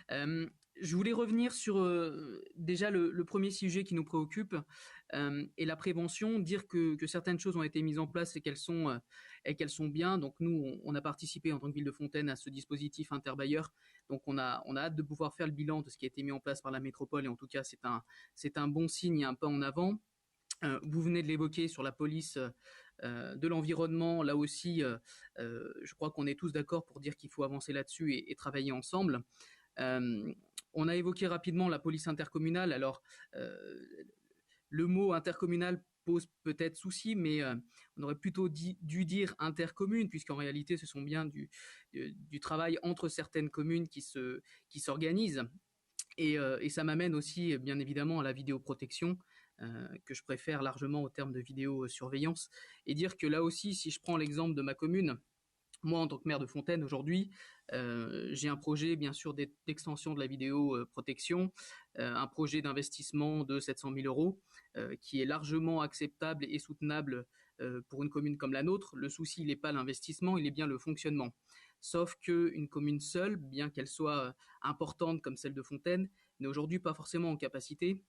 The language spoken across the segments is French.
Je voulais revenir sur déjà le premier sujet qui nous préoccupe et la prévention, dire que certaines choses ont été mises en place et qu'elles sont bien. Donc nous, on a participé en tant que ville de Fontaine à ce dispositif interbailleur. Donc on a hâte de pouvoir faire le bilan de ce qui a été mis en place par la métropole et en tout cas c'est un bon signe et un pas en avant. Vous venez de l'évoquer sur la police de l'environnement. Là aussi, je crois qu'on est tous d'accord pour dire qu'il faut avancer là-dessus et travailler ensemble. Euh, on a évoqué rapidement la police intercommunale. Alors, le mot intercommunal pose peut-être souci, mais on aurait plutôt dû dire intercommune, puisqu'en réalité, ce sont bien du travail entre certaines communes qui s'organisent. Et ça m'amène aussi, bien évidemment, à la vidéoprotection, que je préfère largement au terme de vidéosurveillance, et dire que là aussi, si je prends l'exemple de ma commune, moi, en tant que maire de Fontaine aujourd'hui, j'ai un projet bien sûr d'extension de la vidéoprotection, un projet d'investissement de 700 000 euros, qui est largement acceptable et soutenable pour une commune comme la nôtre. Le souci, il n'est pas l'investissement, il est bien le fonctionnement. Sauf qu'une commune seule, bien qu'elle soit importante comme celle de Fontaine, n'est aujourd'hui pas forcément en capacité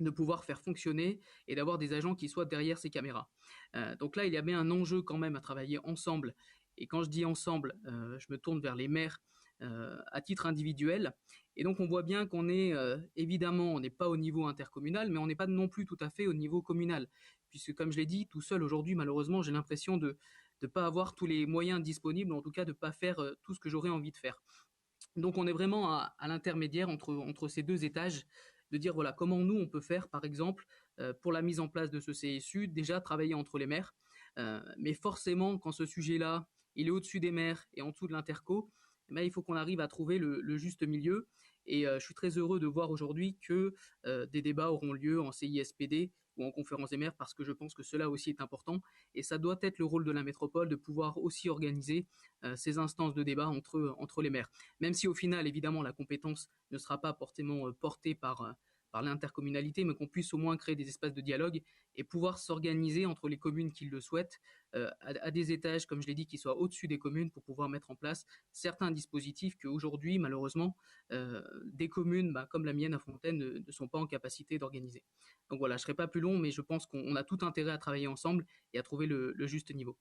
de pouvoir faire fonctionner et d'avoir des agents qui soient derrière ces caméras. Donc là, il y a bien un enjeu quand même à travailler ensemble. Et quand je dis ensemble, je me tourne vers les maires à titre individuel. Et donc on voit bien qu'on est évidemment, on n'est pas au niveau intercommunal, mais on n'est pas non plus tout à fait au niveau communal, puisque comme je l'ai dit, tout seul aujourd'hui, malheureusement, j'ai l'impression de ne pas avoir tous les moyens disponibles, en tout cas de ne pas faire tout ce que j'aurais envie de faire. Donc on est vraiment à l'intermédiaire entre ces deux étages, de dire voilà comment nous on peut faire par exemple pour la mise en place de ce CSU, déjà travailler entre les maires, mais forcément quand ce sujet-là il est au-dessus des maires et en dessous de l'interco, eh ben, il faut qu'on arrive à trouver le juste milieu. Et je suis très heureux de voir aujourd'hui que des débats auront lieu en CISPD ou en conférence des maires parce que je pense que cela aussi est important et ça doit être le rôle de la métropole de pouvoir aussi organiser ces instances de débat entre les maires. Même si au final, évidemment, la compétence ne sera pas forcément portée par l'intercommunalité, mais qu'on puisse au moins créer des espaces de dialogue et pouvoir s'organiser entre les communes qui le souhaitent à des étages, comme je l'ai dit, qui soient au-dessus des communes pour pouvoir mettre en place certains dispositifs que aujourd'hui, malheureusement, des communes comme la mienne à Fontaine ne sont pas en capacité d'organiser. Donc voilà, je ne serai pas plus long, mais je pense qu'on a tout intérêt à travailler ensemble et à trouver le juste niveau.